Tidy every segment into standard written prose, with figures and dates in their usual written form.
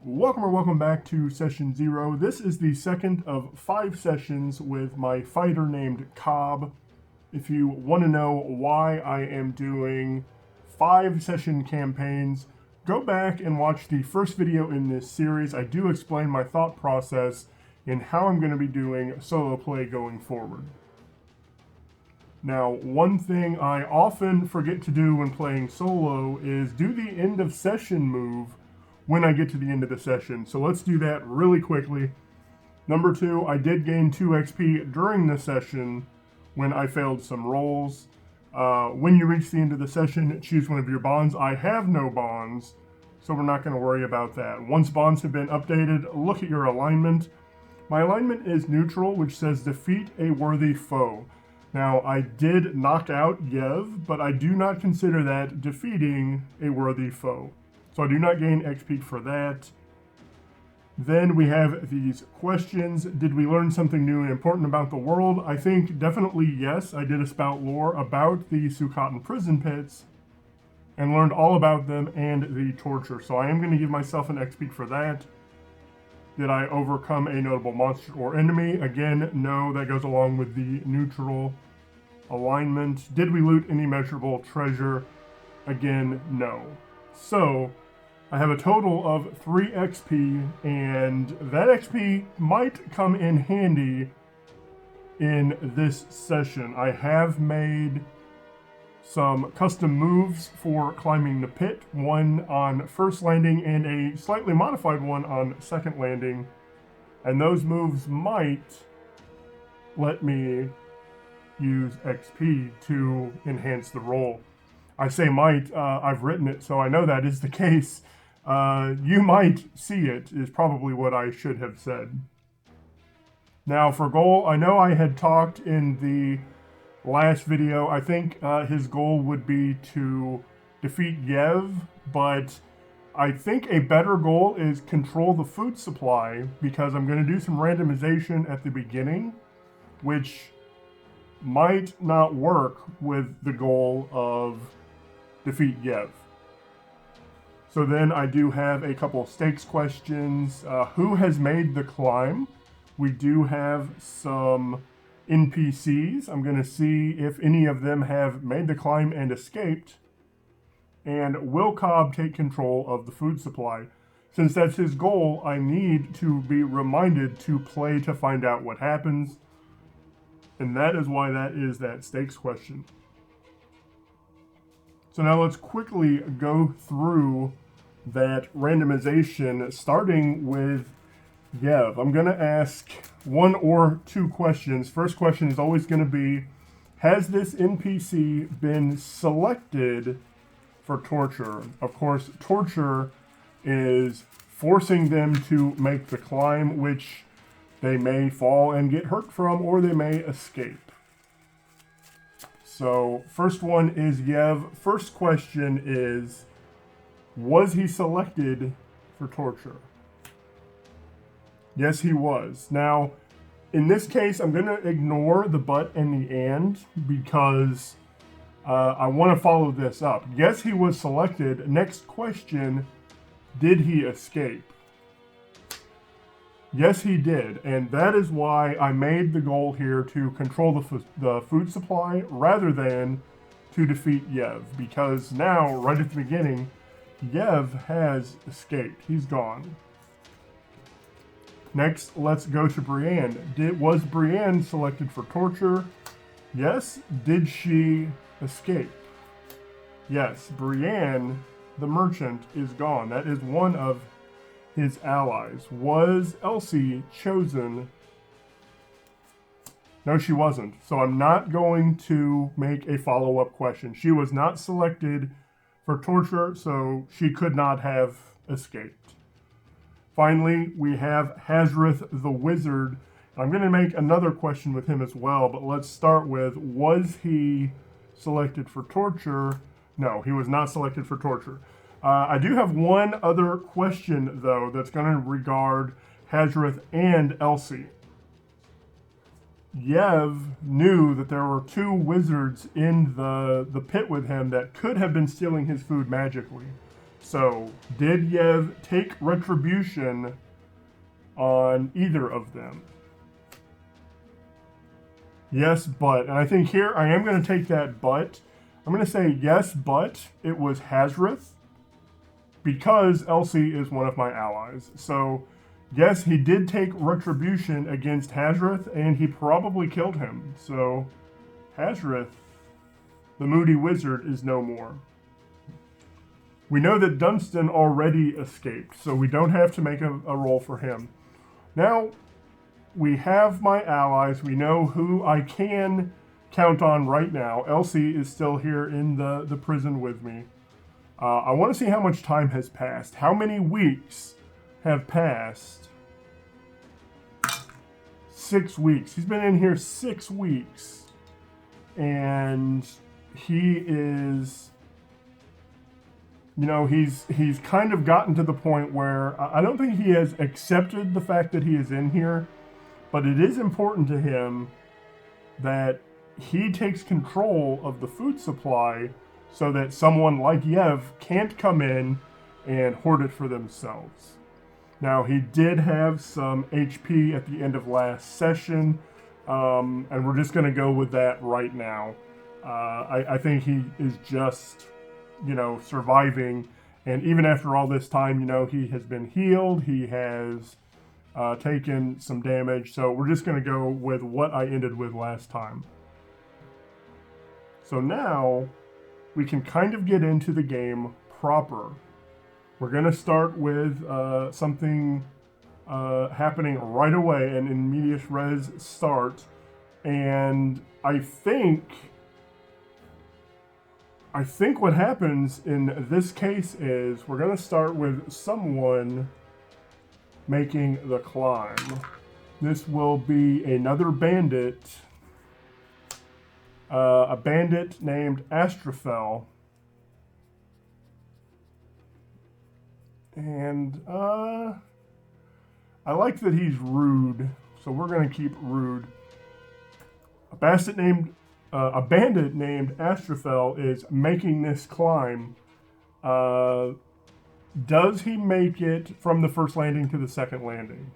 Welcome back to session 0. This is the second of 5 sessions with my fighter named Cobb. If you want to know why I am doing 5 session campaigns, go back and watch the first video in this series. I do explain my thought process in how I'm going to be doing solo play going forward. Now, one thing I often forget to do when playing solo is do the end of session move when I get to the end of the session. So let's do that really quickly. Number 2, I did gain 2 XP during the session when I failed some rolls. When you reach the end of the session, choose one of your bonds. I have no bonds, so we're not going to worry about that. Once bonds have been updated, look at your alignment. My alignment is neutral, which says defeat a worthy foe. Now, I did knock out Yev, but I do not consider that defeating a worthy foe. So I do not gain XP for that. Then we have these questions. Did we learn something new and important about the world? I think definitely yes. I did a spout lore about the Sukhotan prison pits and learned all about them and the torture. So I am going to give myself an XP for that. Did I overcome a notable monster or enemy? Again, no. That goes along with the neutral alignment. Did we loot any measurable treasure? Again, no. So I have a total of 3 XP, and that XP might come in handy in this session. I have made some custom moves for climbing the pit, one on first landing and a slightly modified one on second landing, and those moves might let me use XP to enhance the roll. I say might, I've written it, so I know that is the case. You might see it is probably what I should have said. Now for goal, I know I had talked in the last video, I think his goal would be to defeat Yev, but I think a better goal is control the food supply, because I'm going to do some randomization at the beginning, which might not work with the goal of defeat Yev. So then I do have a couple of stakes questions. Who has made the climb? We do have some NPCs. I'm going to see if any of them have made the climb and escaped. And will Cobb take control of the food supply? Since that's his goal, I need to be reminded to play to find out what happens. And that is why that is that stakes question. So now let's quickly go through that randomization, starting with Yev. I'm going to ask 1 or 2 questions. First question is always going to be, has this NPC been selected for torture? Of course, torture is forcing them to make the climb, which they may fall and get hurt from, or they may escape. So, first one is Yev. First question is, was he selected for torture? Yes, he was. Now, in this case, I'm going to ignore the but and the and, because I want to follow this up. Yes, he was selected. Next question, did he escape? Yes, he did, and that is why I made the goal here to control the food supply rather than to defeat Yev, because now, right at the beginning, Yev has escaped. He's gone. Next, let's go to Brienne. Was Brienne selected for torture? Yes. Did she escape? Yes. Brienne, the merchant, is gone. That is one of his allies. Was Elsie chosen? No, she wasn't. So I'm not going to make a follow-up question. She was not selected for torture, so she could not have escaped. Finally, we have Hazrith the Wizard. I'm going to make another question with him as well, but let's start with, was he selected for torture? No, he was not selected for torture. I do have one other question, though, that's going to regard Hazrith and Elsie. Yev knew that there were 2 wizards in the pit with him that could have been stealing his food magically. So, did Yev take retribution on either of them? Yes, but. And I think here I am going to take that but. I'm going to say yes, but it was Hazrith, because Elsie is one of my allies. So, yes, he did take retribution against Hazrith, and he probably killed him. So, Hazrith, the Moody Wizard, is no more. We know that Dunstan already escaped, so we don't have to make a roll for him. Now, we have my allies. We know who I can count on right now. Elsie is still here in the prison with me. I want to see how much time has passed. How many weeks have passed? 6 weeks. He's been in here 6 weeks. And he is... he's kind of gotten to the point where I don't think he has accepted the fact that he is in here, but it is important to him that he takes control of the food supply so that someone like Yev can't come in and hoard it for themselves. Now, he did have some HP at the end of last session, and we're just going to go with that right now. I think he is just... surviving. And even after all this time, he has been healed. He has taken some damage. So we're just going to go with what I ended with last time. So now we can kind of get into the game proper. We're going to start with something happening right away, and in medias res start. And I think what happens in this case is we're going to start with someone making the climb. This will be another bandit, a bandit named Astrophel. And I like that he's rude, so we're going to keep rude. A bandit named Astrophel is making this climb. Does he make it from the first landing to the second landing?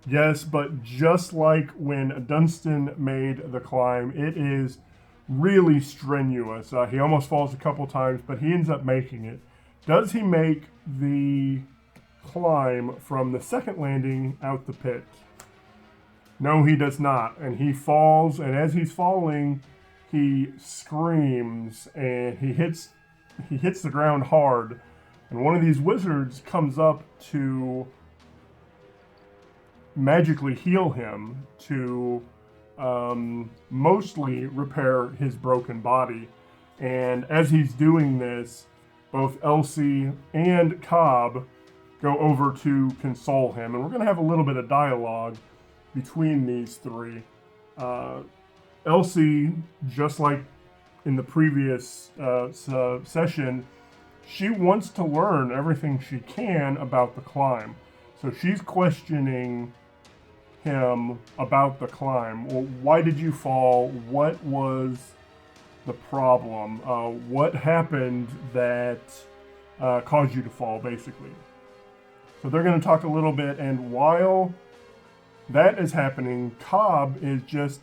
Yes, but just like when Dunstan made the climb, it is really strenuous. He almost falls a couple times, but he ends up making it. Does he make the climb from the second landing out the pit? No, he does not. And he falls, and as he's falling, he screams, and he hits the ground hard. And one of these wizards comes up to magically heal him, to mostly repair his broken body. And as he's doing this, both Elsie and Cobb go over to console him. And we're going to have a little bit of dialogue between these three. Elsie, just like in the previous session, she wants to learn everything she can about the climb. So she's questioning him about the climb. Well, why did you fall? What was the problem? What happened that caused you to fall, basically? So they're going to talk a little bit, and while that is happening, Cobb is just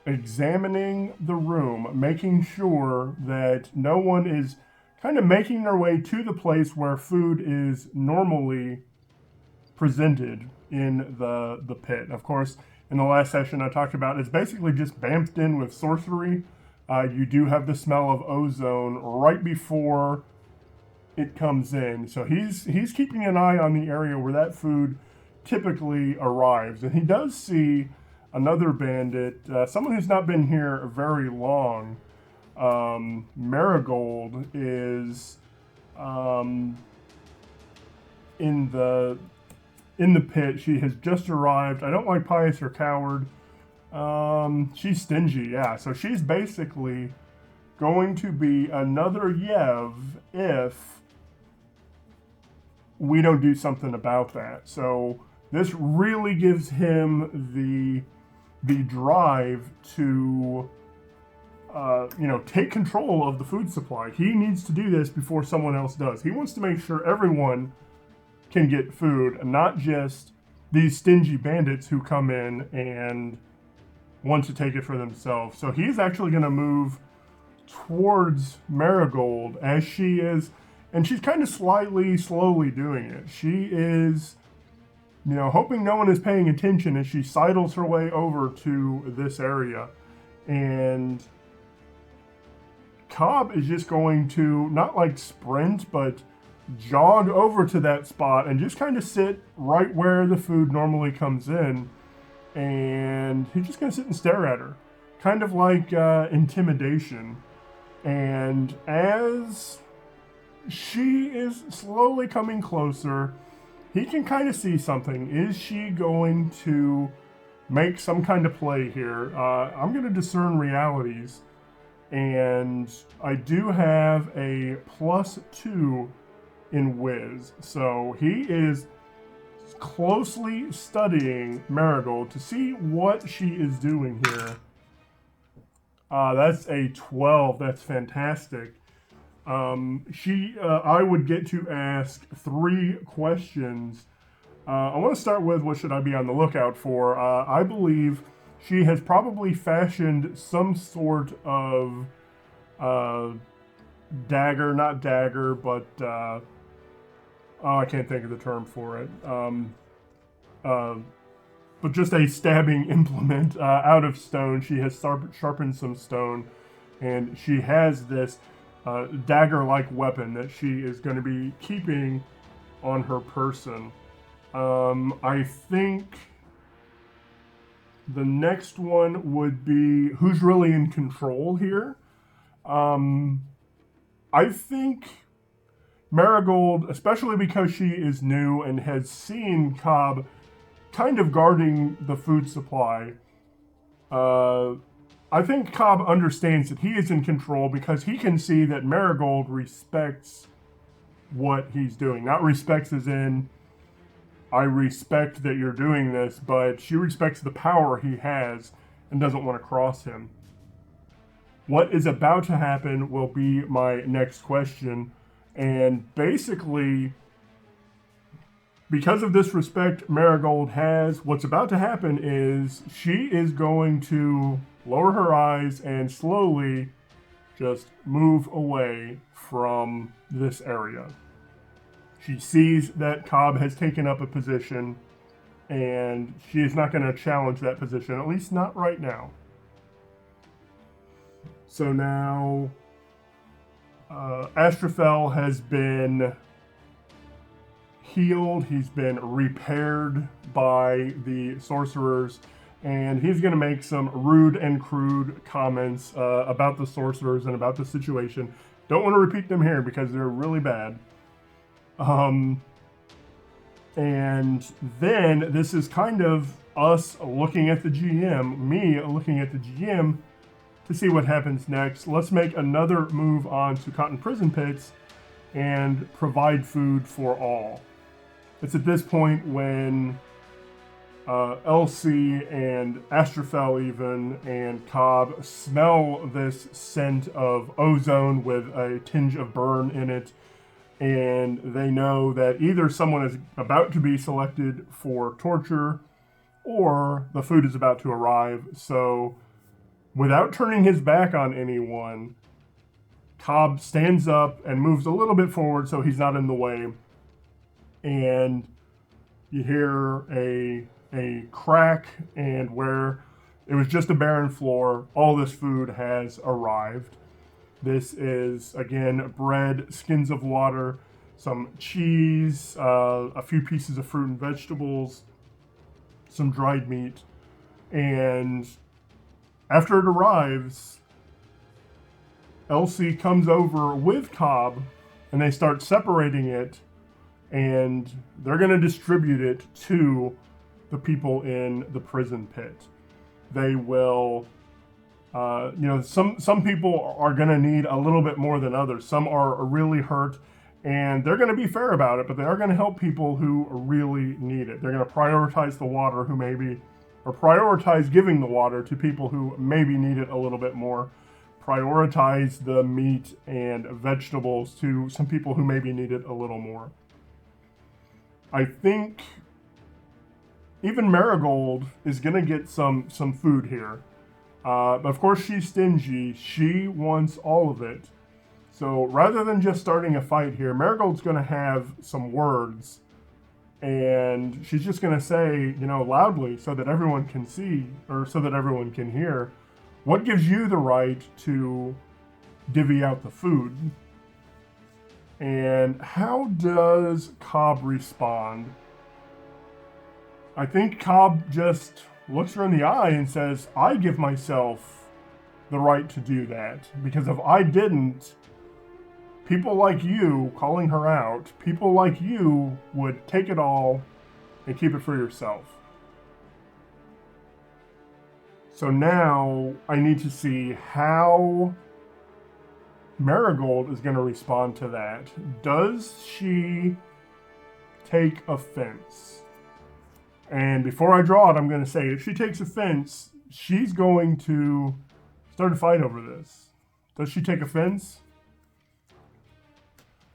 examining the room, making sure that no one is kind of making their way to the place where food is normally presented in the pit. Of course, in the last session I talked about, it's basically just bamped in with sorcery. You do have the smell of ozone right before it comes in. So he's keeping an eye on the area where that food typically arrives. And he does see another bandit, someone who's not been here very long. Marigold is in the pit. She has just arrived. I don't like pious or coward. She's stingy, yeah. So she's basically going to be another Yev if we don't do something about that. So this really gives him the drive to take control of the food supply. He needs to do this before someone else does. He wants to make sure everyone can get food, not just these stingy bandits who come in and want to take it for themselves. So he's actually going to move towards Marigold as she is, and she's kind of slowly doing it. She is, hoping no one is paying attention as she sidles her way over to this area. And Cobb is just going to, not like sprint, but jog over to that spot and just kind of sit right where the food normally comes in. And he's just going to sit and stare at her. Kind of like intimidation. And as she is slowly coming closer, he can kind of see something. Is she going to make some kind of play here? I'm going to discern realities. And I do have a +2 in Wiz. So he is closely studying Marigold to see what she is doing here. That's a 12. That's fantastic. I would get to ask 3 questions. I want to start with, what should I be on the lookout for? I believe she has probably fashioned some sort of dagger, not dagger, but I can't think of the term for it. But just a stabbing implement out of stone. She has sharpened some stone, and she has this dagger-like weapon that she is going to be keeping on her person. I think the next one would be who's really in control here. I think Marigold, especially because she is new and has seen Cobb kind of guarding the food supply, I think Cobb understands that he is in control because he can see that Marigold respects what he's doing. Not respects as in, I respect that you're doing this, but she respects the power he has and doesn't want to cross him. What is about to happen will be my next question. And basically, because of this respect Marigold has, what's about to happen is she is going to lower her eyes and slowly just move away from this area. She sees that Cobb has taken up a position, and she is not going to challenge that position, at least not right now. So now, Astrophel has been healed. He's been repaired by the sorcerers, and he's going to make some rude and crude comments about the sorcerers and about the situation. Don't want to repeat them here because they're really bad. And then this is kind of us looking at the GM, me looking at the GM to see what happens next. Let's make another move on to Cotton Prison Pits and provide food for all. It's at this point when Elsie and Astrophel even and Cobb smell this scent of ozone with a tinge of burn in it, and they know that either someone is about to be selected for torture or the food is about to arrive. So without turning his back on anyone, Cobb stands up and moves a little bit forward so he's not in the way. And you hear a crack, and where it was just a barren floor, all this food has arrived. This is, again, bread, skins of water, some cheese, a few pieces of fruit and vegetables, some dried meat. And after it arrives, Elsie comes over with Cobb, and they start separating it, and they're going to distribute it to the people in the prison pit. They will, some people are going to need a little bit more than others. Some are really hurt, and they're going to be fair about it, but they are going to help people who really need it. They're going to prioritize the water or prioritize giving the water to people who maybe need it a little bit more. prioritize the meat and vegetables to some people who maybe need it a little more. I think even Marigold is going to get some food here. But of course, she's stingy. She wants all of it. So rather than just starting a fight here, Marigold's going to have some words. And she's just going to say, loudly so that everyone can see, or so that everyone can hear, what gives you the right to divvy out the food? And how does Cobb respond? I think Cobb just looks her in the eye and says, I give myself the right to do that. Because if I didn't, people like you, calling her out, people like you would take it all and keep it for yourself. So now I need to see how Marigold is going to respond to that. Does she take offense? And before I draw it, I'm going to say if she takes offense, she's going to start a fight over this. Does she take offense?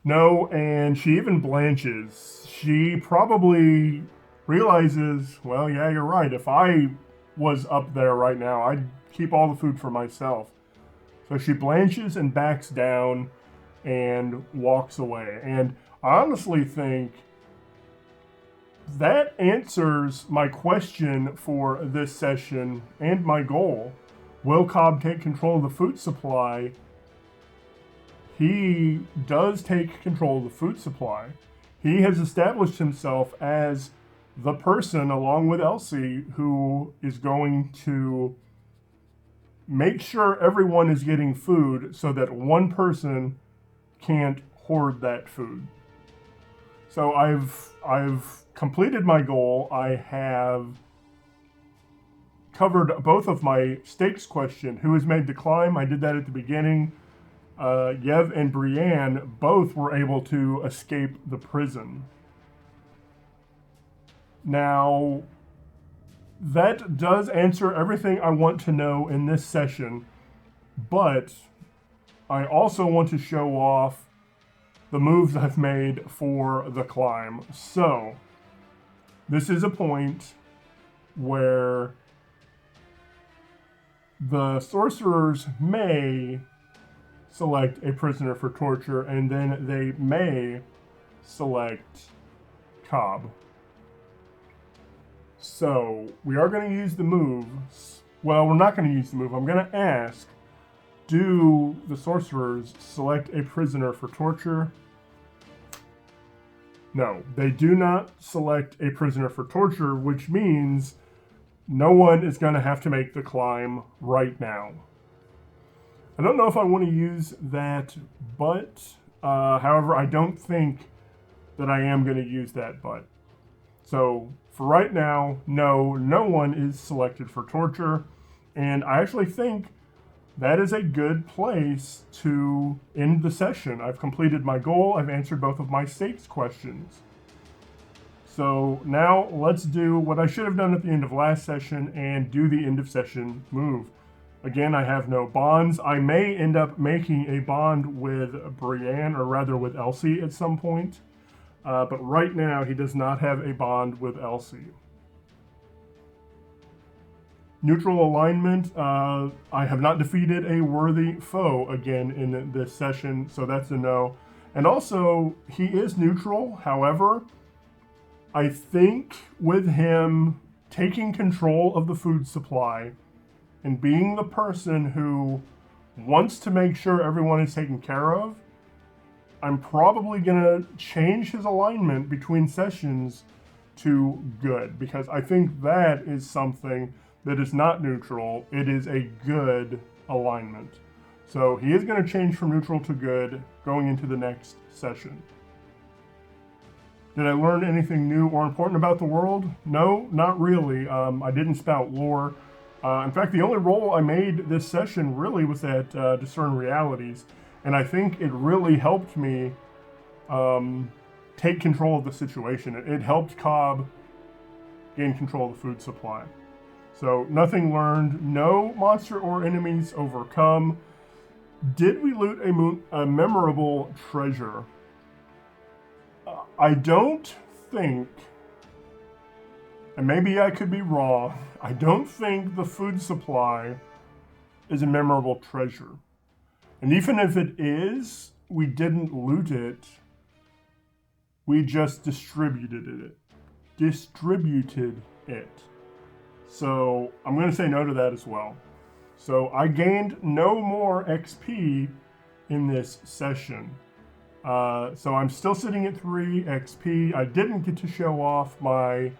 No, and she even blanches. She probably realizes, well, yeah, you're right. If I was up there right now, I'd keep all the food for myself. So she blanches and backs down and walks away. And I honestly think that answers my question for this session and my goal. Will Cobb take control of the food supply? He does take control of the food supply. He has established himself as the person, along with Elsie, who is going to make sure everyone is getting food so that one person can't hoard that food. So I've completed my goal. I have covered both of my stakes question. Who has made the climb? I did that at the beginning. Yev and Brienne both were able to escape the prison. Now, that does answer everything I want to know in this session, but I also want to show off the moves I've made for the climb. So, this is a point where the sorcerers may select a prisoner for torture, and then they may select Cobb. So, we are going to use the moves. Well, we're not going to use the move. I'm going to ask, do the sorcerers select a prisoner for torture? No, they do not select a prisoner for torture, which means no one is going to have to make the climb right now. I don't know if I want to use that but. However, I don't think that I am going to use that but. So, for right now, no one is selected for torture. And I actually think that is a good place to end the session. I've completed my goal. I've answered both of my stakes questions. So now let's do what I should have done at the end of last session and do the end of session move. Again, I have no bonds. I may end up making a bond with Brienne, or rather with Elsie at some point. But right now, he does not have a bond with Elsie. Neutral alignment, I have not defeated a worthy foe again in this session, so that's a no. And also, he is neutral. However, I think with him taking control of the food supply and being the person who wants to make sure everyone is taken care of, I'm probably going to change his alignment between sessions to good, because I think that is something that is not neutral. It is a good alignment. So he is going to change from neutral to good going into the next session. Did I learn anything new or important about the world? No, not really. I didn't spout lore. In fact, the only roll I made this session really was at Discern Realities, and I think it really helped me take control of the situation. It helped Cobb gain control of the food supply. So nothing learned, no monster or enemies overcome. Did we loot a memorable treasure? I don't think, and maybe I could be wrong, I don't think the food supply is a memorable treasure. And even if it is, we didn't loot it. We just distributed it. So I'm going to say no to that as well. So I gained no more XP in this session. So I'm still sitting at 3 XP. I didn't get to show off my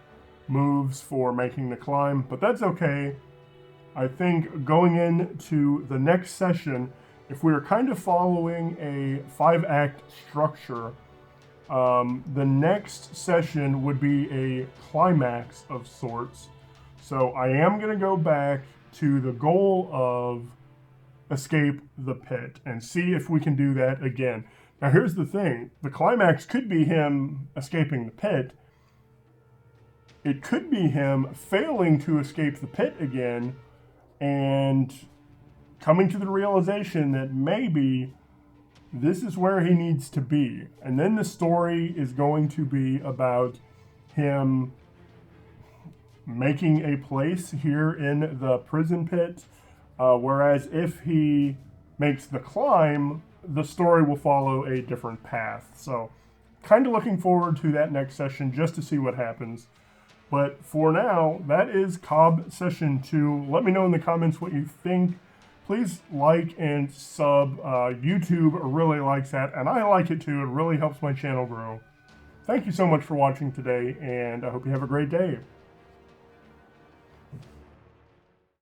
moves for making the climb, but that's okay. I think going into the next session, if we are kind of following a 5-act structure, the next session would be a climax of sorts. So I am going to go back to the goal of escape the pit and see if we can do that again. Now here's the thing. The climax could be him escaping the pit. It could be him failing to escape the pit again and coming to the realization that maybe this is where he needs to be. And then the story is going to be about him making a place here in the prison pit. Whereas if he makes the climb, the story will follow a different path. So kind of looking forward to that next session just to see what happens. But for now, that is Cobb Session 2. Let me know in the comments what you think. Please like and sub. YouTube really likes that, and I like it too. It really helps my channel grow. Thank you so much for watching today, and I hope you have a great day.